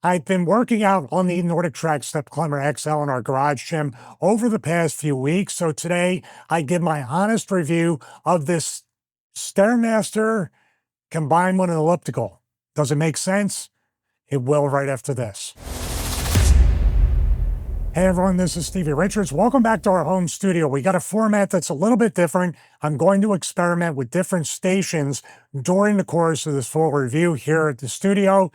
I've been working out on the NordicTrack Step Climber XL in our garage gym over the past few weeks. So today I give my honest review of this Stairmaster combined with an elliptical. Does it make sense? It will right after this. Hey everyone, this is Stevie Richards. Welcome back to our home studio. We got a format that's a little bit different. I'm going to experiment with different stations during the course of this full review here at the studio,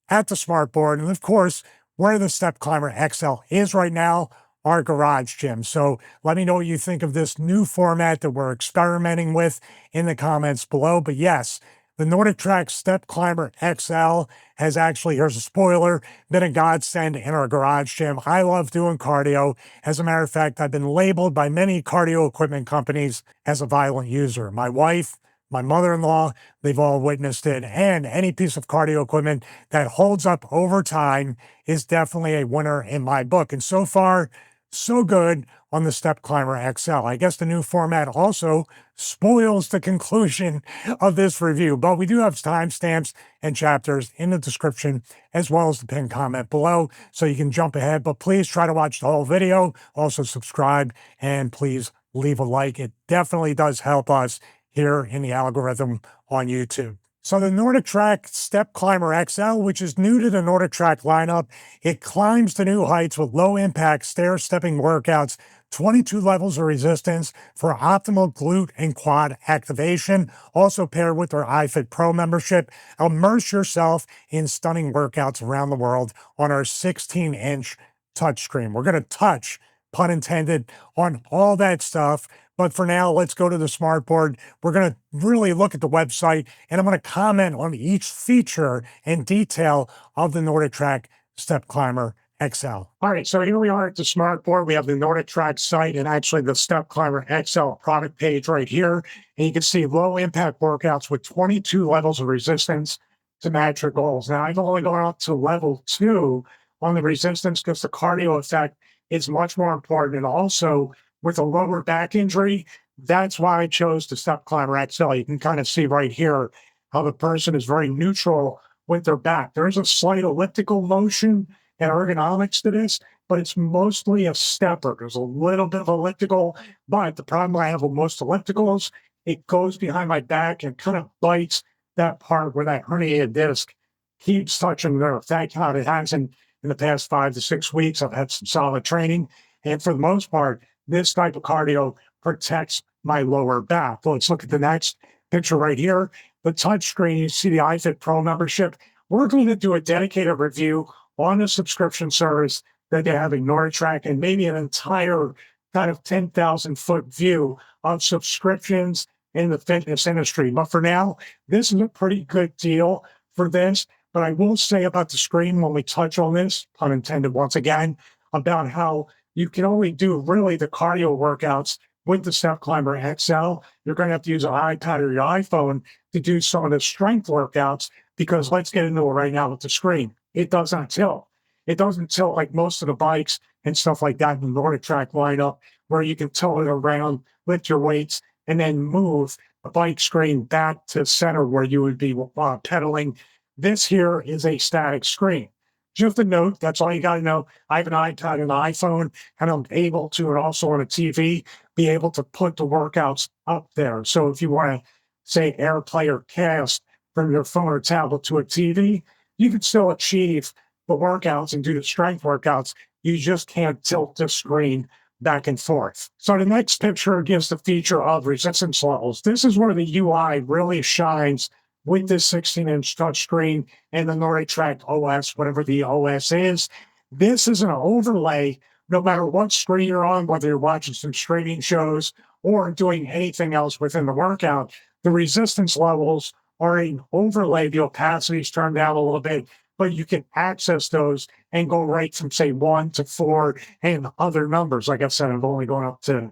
at the smartboard, and of course, where the Step Climber XL is right now, our garage gym. So let me know what you think of this new format that we're experimenting with in the comments below. But yes, the NordicTrack Step Climber XL has actually, here's a spoiler, been a godsend in our garage gym. I love doing cardio. As a matter of fact, I've been labeled by many cardio equipment companies as a violent user. My wife, my mother-in-law, they've all witnessed it. And any piece of cardio equipment that holds up over time is definitely a winner in my book. And so far, so good on the Step Climber XL. I guess the new format also spoils the conclusion of this review, but we do have timestamps and chapters in the description as well as the pinned comment below, so you can jump ahead. But please try to watch the whole video. Also subscribe and please leave a like. It definitely does help us here in the algorithm on YouTube. So the NordicTrack Step Climber XL, which is new to the NordicTrack lineup, it climbs to new heights with low-impact stair-stepping workouts, 22 levels of resistance for optimal glute and quad activation, also paired with our iFit Pro membership. Immerse yourself in stunning workouts around the world on our 16-inch touchscreen. We're going to touch, pun intended, on all that stuff. But for now, let's go to the smartboard. We're going to really look at the website, and I'm going to comment on each feature and detail of the NordicTrack Step Climber XL. All right, so here we are at the smartboard. We have the NordicTrack site and actually the Step Climber XL product page right here. And you can see low impact workouts with 22 levels of resistance to match your goals. Now, I've only gone up to level 2 on the resistance because the cardio effect is much more important. And also, with a lower back injury, that's why I chose the Step Climber XL. You can kind of see right here how the person is very neutral with their back. There is a slight elliptical motion and ergonomics to this, but it's mostly a stepper. There's a little bit of elliptical, but the problem I have with most ellipticals, it goes behind my back and kind of bites that part where that herniated disc keeps touching there. Thank God it hasn't in the past 5 to 6 weeks. I've had some solid training, and for the most part, this type of cardio protects my lower back. Let's look at the next picture right here. The touchscreen, you see the iFit Pro membership. We're going to do a dedicated review on a subscription service that they have in NordicTrack, and maybe an entire kind of 10,000-foot view of subscriptions in the fitness industry. But for now, this is a pretty good deal for this. But I will say about the screen when we touch on this, pun intended once again, about how you can only do really the cardio workouts with the Step Climber XL. You're going to have to use an iPad or your iPhone to do some of the strength workouts, because let's get into it right now with the screen. It doesn't tilt. It doesn't tilt like most of the bikes and stuff like that in the NordicTrack lineup, where you can tilt it around, lift your weights, and then move the bike screen back to center where you would be pedaling. This here is a static screen. Just a note, that's all you got to know. I have an iPad and an iPhone, and I'm able to, and also on a TV, be able to put the workouts up there. So if you want to, say, AirPlay or Cast from your phone or tablet to a TV, you can still achieve the workouts and do the strength workouts. You just can't tilt the screen back and forth. So the next picture gives the feature of resistance levels. This is where the UI really shines with this 16-inch touchscreen and the NordicTrack OS, whatever the OS is. This is an overlay, no matter what screen you're on, whether you're watching some streaming shows or doing anything else within the workout. The resistance levels are an overlay. The opacity is turned down a little bit, but you can access those and go right from, say, 1 to 4 and other numbers. Like I said, I've only gone up to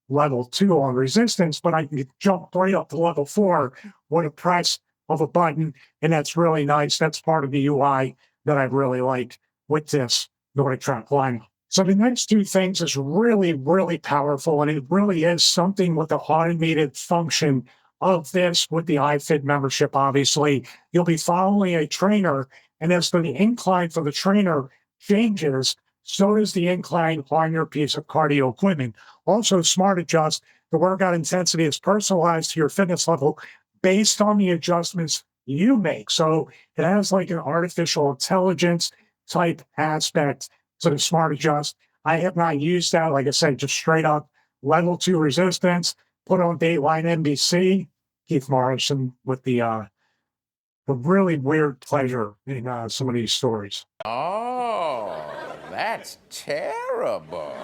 level 2 on resistance, but I can jump right up to level 4 with a press of a button, and that's really nice. That's part of the UI that I really like with this NordicTrack lineup. So the next two things is really, really powerful, and it really is something with the automated function of this with the iFit membership. Obviously, you'll be following a trainer And as the incline for the trainer changes, so does the incline on your piece of cardio equipment. Also, Smart Adjust, the workout intensity is personalized to your fitness level based on the adjustments you make. So it has like an artificial intelligence type aspect to the Smart Adjust. I have not used that. Like I said, just straight up level 2 resistance, put on Dateline NBC, Keith Morrison with the really weird pleasure in some of these stories. Oh, that's terrible.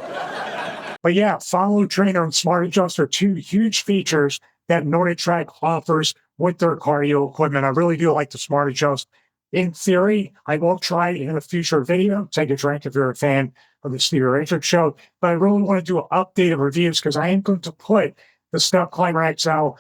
But yeah, Follow Trainer and Smart Adjust are two huge features that NordicTrack offers with their cardio equipment. I really do like the Smart Adjust. In theory, I will try it in a future video. Take a drink if you're a fan of the Stevie Richards Show. But I really want to do updated reviews because I am going to put the Step Climber XL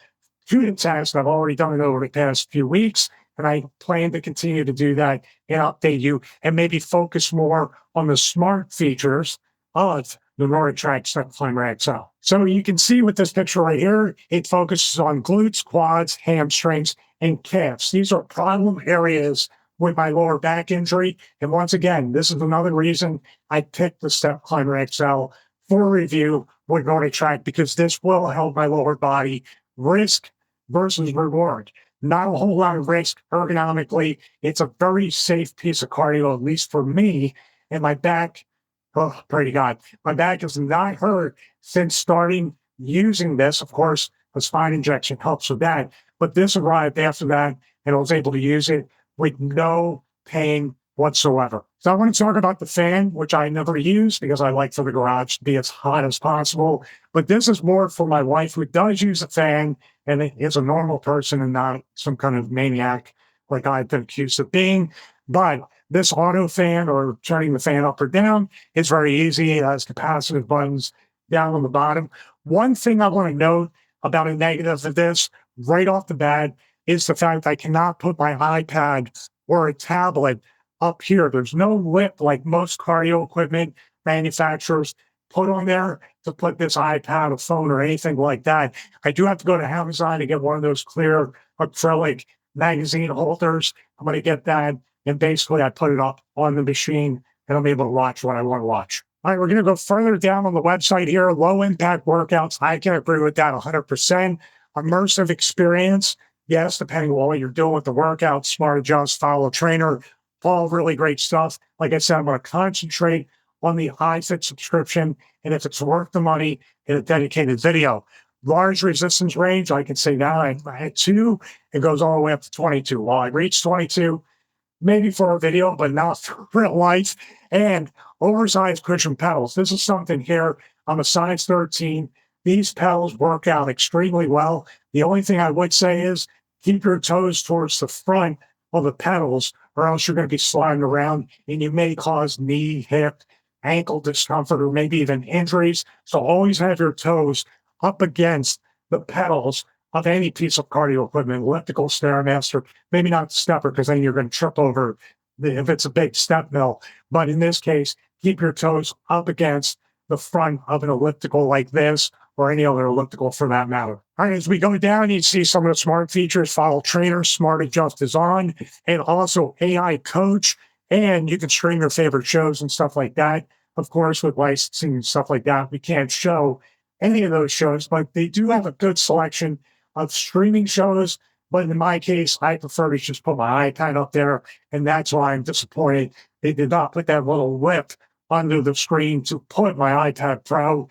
to the test. I've already done it over the past few weeks, and I plan to continue to do that and update you and maybe focus more on the smart features of the NordicTrack Step Climber XL. So you can see with this picture right here, it focuses on glutes, quads, hamstrings, and calves. These are problem areas with my lower back injury. And once again, this is another reason I picked the Step Climber XL for review with NordicTrack, because this will help my lower body. Risk versus reward. Not a whole lot of risk ergonomically. It's a very safe piece of cardio, at least for me. And my back, oh, pray to God, my back has not hurt since starting using this. Of course, a spine injection helps with that. But this arrived after that, and I was able to use it with no pain whatsoever. So I want to talk about the fan, which I never use because I like for the garage to be as hot as possible. But this is more for my wife, who does use a fan and is a normal person and not some kind of maniac like I've been accused of being. But this auto fan, or turning the fan up or down, is very easy. It has capacitive buttons down on the bottom. One thing I want to note about a negative of this right off the bat is the fact I cannot put my iPad or a tablet up here. There's no lip like most cardio equipment manufacturers put on there to put this iPad, a phone, or anything like that. I do have to go to Amazon to get one of those clear acrylic magazine holders. I'm going to get that. And basically, I put it up on the machine and I'm able to watch what I want to watch. All right, we're going to go further down on the website here. Low impact workouts. I can agree with that 100%. Immersive experience. Yes, depending on what you're doing with the workout, Smart Adjust, Follow Trainer, all really great stuff. Like I said, I'm going to concentrate on the iFit subscription, and if it's worth the money, in a dedicated video. Large resistance range, I can say now I had 2. It goes all the way up to 22. Well, I reached 22, maybe for a video, but not for real life. And oversized cushion pedals. This is something here. I'm a size 13. These pedals work out extremely well. The only thing I would say is keep your toes towards the front of the pedals, or else you're going to be sliding around and you may cause knee, hip, ankle discomfort, or maybe even injuries. So always have your toes up against the pedals of any piece of cardio equipment, elliptical, Stairmaster, maybe not the stepper, because then you're going to trip over if it's a big step mill. But in this case, keep your toes up against the front of an elliptical like this, or any other elliptical for that matter. All right, as we go down, you see some of the smart features. Follow Trainer, Smart Adjust is on, and also AI Coach, and you can stream your favorite shows and stuff like that. Of course, with licensing and stuff like that, we can't show any of those shows, but they do have a good selection of streaming shows. But in my case, I prefer to just put my iPad up there, and that's why I'm disappointed they did not put that little lip under the screen to put my iPad Pro,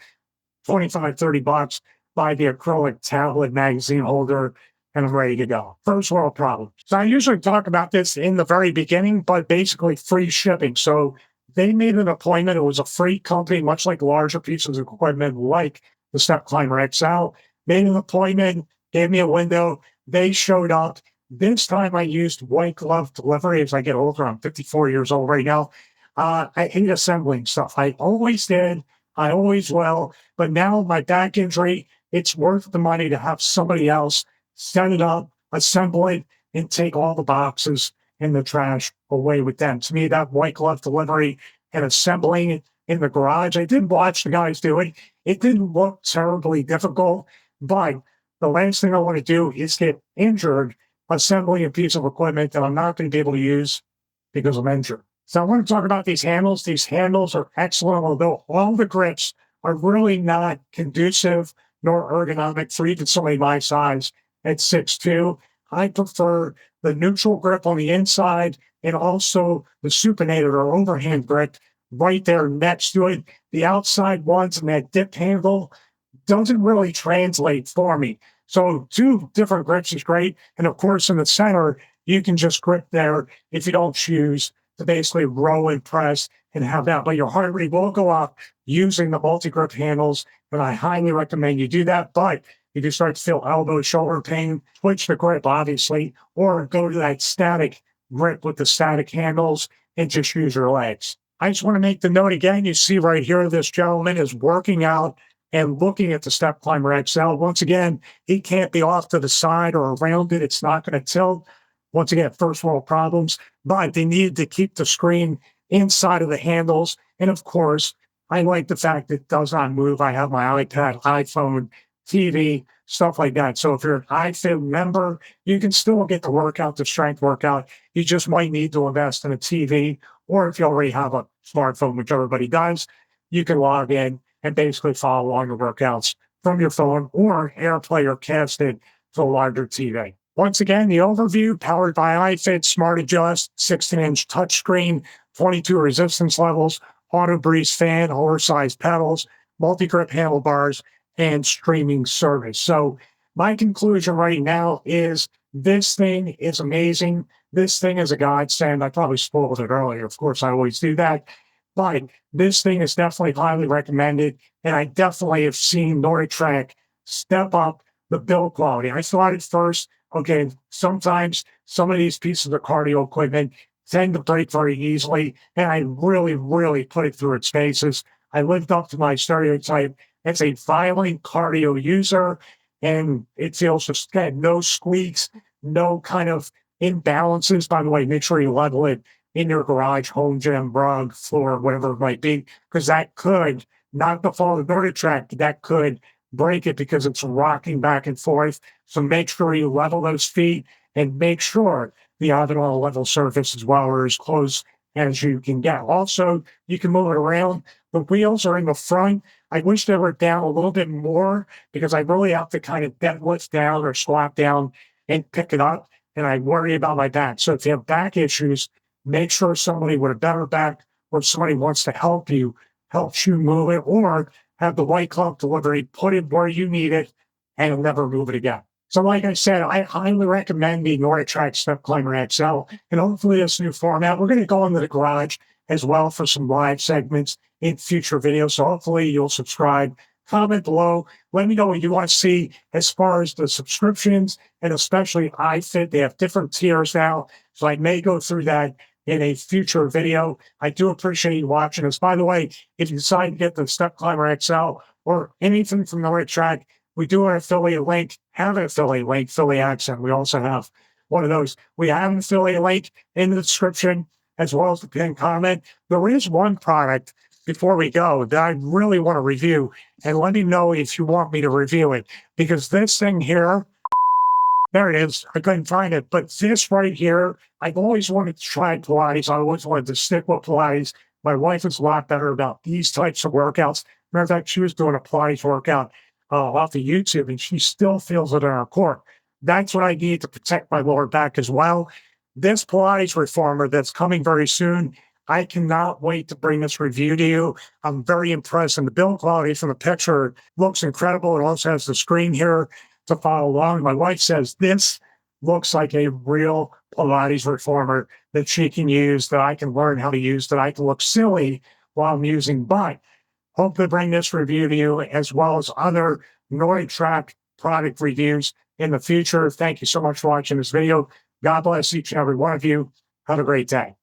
25, 30 bucks, buy the acrylic tablet magazine holder, and I'm ready to go. First world problem. So I usually talk about this in the very beginning, but basically free shipping. So they made an appointment. It was a free company, much like larger pieces of equipment like the Step Climber XL. Made an appointment, gave me a window. They showed up. This time I used white glove delivery. As I get older, I'm 54 years old right now. I hate assembling stuff. I always did. I always will. But now my back injury, it's worth the money to have somebody else set it up, assemble it, and take all the boxes and the trash away with them. To me, that white glove delivery and assembling it in the garage, I did watch the guys do it. It didn't look terribly difficult, but the last thing I want to do is get injured assembling a piece of equipment that I'm not going to be able to use because of injury. So I want to talk about these handles. These handles are excellent, although all the grips are really not conducive nor ergonomic for even somebody my size at 6'2". I prefer the neutral grip on the inside and also the supinated or overhand grip right there next to it. The outside ones and that dip handle doesn't really translate for me. So two different grips is great. And of course, in the center, you can just grip there if you don't choose to basically row and press and have that. But your heart rate will go up using the multi-grip handles. And I highly recommend you do that. But if you start to feel elbow, shoulder pain, switch the grip, obviously, or go to that static grip with the static handles and just use your legs. I just want to make the note again. You see right here, this gentleman is working out and looking at the Step Climber XL. Once again, he can't be off to the side or around it. It's not going to tilt. Once again, first world problems, but they needed to keep the screen inside of the handles. And of course, I like the fact that it does not move. I have my iPad, iPhone, TV, stuff like that. So if you're an iFit member, you can still get the workout, the strength workout. You just might need to invest in a TV, or if you already have a smartphone, which everybody does, you can log in and basically follow along the workouts from your phone or AirPlay or cast it to a larger TV. Once again, the overview powered by iFit, Smart Adjust, 16-inch touchscreen, 22 resistance levels, auto breeze fan, oversized pedals, multi-grip handlebars, and streaming service. So my conclusion right now is this thing is amazing. This thing is a godsend. I probably spoiled it earlier. Of course, I always do that. But this thing is definitely highly recommended. And I definitely have seen NordicTrack step up the build quality. I thought at first, okay, sometimes some of these pieces of cardio equipment tend to break very easily. And I really, really put it through its paces. I lived up to my stereotype as a violent cardio user, and it feels just got no squeaks, no kind of imbalances. By the way, make sure you level it in your garage, home gym, rug, floor, whatever it might be, because that could, not the fault of NordicTrack, that could break it because it's rocking back and forth. So make sure you level those feet and make sure the other level surface as well or as close as you can get. Also, you can move it around. The wheels are in the front. I wish they were down a little bit more because I really have to kind of deadlift down or squat down and pick it up. And I worry about my back. So if you have back issues, make sure somebody with a better back or somebody wants to help you, helps you move it, or have the white glove delivery, put it where you need it, and never move it again. So like I said, I highly recommend the NordicTrack Step Climber XL. And hopefully this new format, we're going to go into the garage as well for some live segments in future videos. So hopefully you'll subscribe, comment below. Let me know what you want to see as far as the subscriptions, and especially iFit. They have different tiers now. So I may go through that in a future video. I do appreciate you watching us. By the way, if you decide to get the Step Climber XL or anything from NordicTrack, we do an affiliate link, have an affiliate link, Philly accent. We also have one of those. We have an affiliate link in the description as well as the pinned comment. There is one product before we go that I really want to review, and let me know if you want me to review it, because this thing here, there it is. I couldn't find it. But this right here, I've always wanted to try Pilates. I always wanted to stick with Pilates. My wife is a lot better about these types of workouts. Matter of fact, she was doing a Pilates workout off of YouTube, and she still feels it in her core. That's what I need to protect my lower back as well. This Pilates reformer that's coming very soon, I cannot wait to bring this review to you. I'm very impressed, and the build quality from the picture looks incredible. It also has the screen here to follow along. My wife says this looks like a real Pilates reformer that she can use, that I can learn how to use, that I can look silly while I'm using. But hope to bring this review to you as well as other NordicTrack product reviews in the future. Thank you so much for watching this video. God bless each and every one of you. Have a great day.